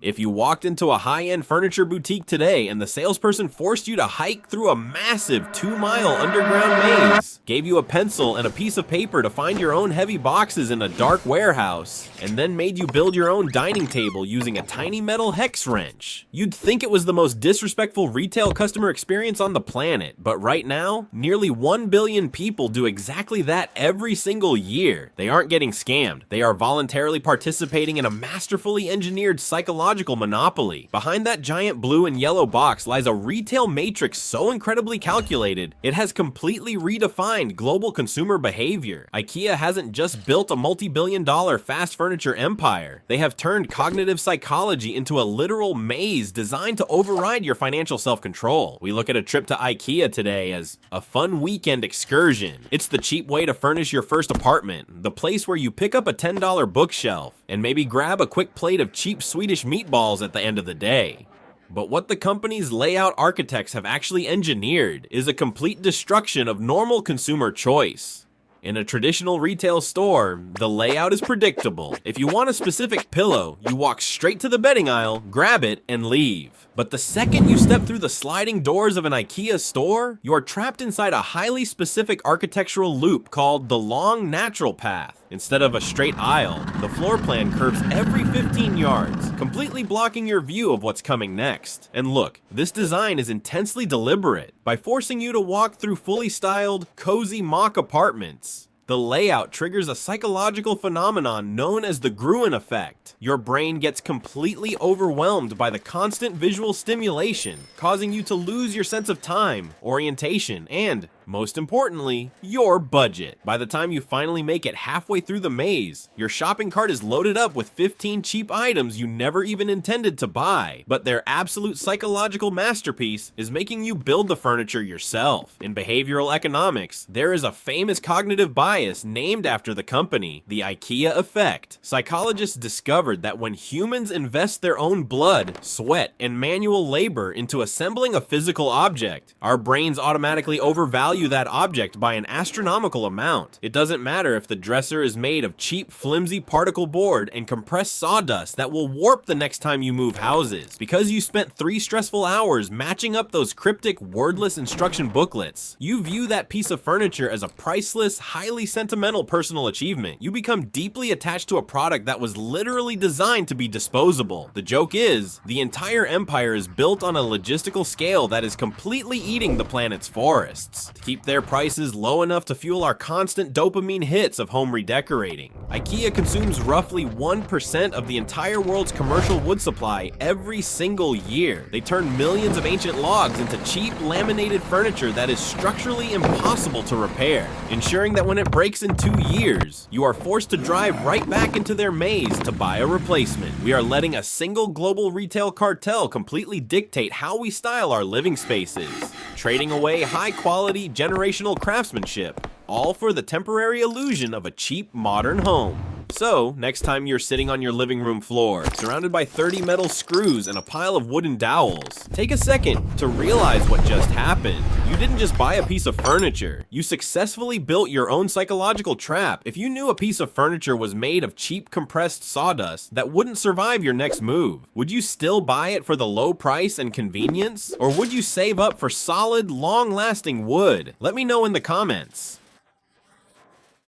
If you walked into a high-end furniture boutique today and the salesperson forced you to hike through a massive 2-mile underground maze, gave you a pencil and a piece of paper to find your own heavy boxes in a dark warehouse, and then made you build your own dining table using a tiny metal hex wrench, you'd think it was the most disrespectful retail customer experience on the planet. But right now, nearly 1 billion people do exactly that every single year. They aren't getting scammed. They are voluntarily participating in a masterfully engineered psychological monopoly. Behind that giant blue and yellow box lies a retail matrix so incredibly calculated, it has completely redefined global consumer behavior. IKEA hasn't just built a multi-billion-dollar fast furniture empire. They have turned cognitive psychology into a literal maze designed to override your financial self-control. We look at a trip to IKEA today as a fun weekend excursion. It's the cheap way to furnish your first apartment, the place where you pick up a $10 bookshelf and maybe grab a quick plate of cheap Swedish meatballs at the end of the day. But what the company's layout architects have actually engineered is a complete destruction of normal consumer choice. In a traditional retail store, the layout is predictable. If you want a specific pillow, you walk straight to the bedding aisle, grab it, and leave. But the second you step through the sliding doors of an IKEA store, you are trapped inside a highly specific architectural loop called the long natural path. Instead of a straight aisle, the floor plan curves every 15 yards, completely blocking your view of what's coming next. And look, this design is intensely deliberate. By forcing you to walk through fully styled, cozy mock apartments, the layout triggers a psychological phenomenon known as the Gruen Effect. Your brain gets completely overwhelmed by the constant visual stimulation, causing you to lose your sense of time, orientation, and, most importantly, your budget. By the time you finally make it halfway through the maze, your shopping cart is loaded up with 15 cheap items you never even intended to buy. But their absolute psychological masterpiece is making you build the furniture yourself. In behavioral economics, there is a famous cognitive bias named after the company, the IKEA effect. Psychologists discovered that when humans invest their own blood, sweat, and manual labor into assembling a physical object, our brains automatically overvalue that object by an astronomical amount. It doesn't matter if the dresser is made of cheap, flimsy particle board and compressed sawdust that will warp the next time you move houses. Because you spent 3 stressful hours matching up those cryptic, wordless instruction booklets, you view that piece of furniture as a priceless, highly sentimental personal achievement. You become deeply attached to a product that was literally designed to be disposable. The joke is, the entire empire is built on a logistical scale that is completely eating the planet's forests. To keep their prices low enough to fuel our constant dopamine hits of home redecorating. IKEA consumes roughly 1% of the entire world's commercial wood supply every single year. They turn millions of ancient logs into cheap, laminated furniture that is structurally impossible to repair, ensuring that when it breaks in 2 years, you are forced to drive right back into their maze to buy a replacement. We are letting a single global retail cartel completely dictate how we style our living spaces, trading away high-quality, generational craftsmanship, all for the temporary illusion of a cheap, modern home. So, next time you're sitting on your living room floor, surrounded by 30 metal screws and a pile of wooden dowels, take a second to realize what just happened. You didn't just buy a piece of furniture. You successfully built your own psychological trap. If you knew a piece of furniture was made of cheap compressed sawdust that wouldn't survive your next move, would you still buy it for the low price and convenience? Or would you save up for solid, long-lasting wood? Let me know in the comments.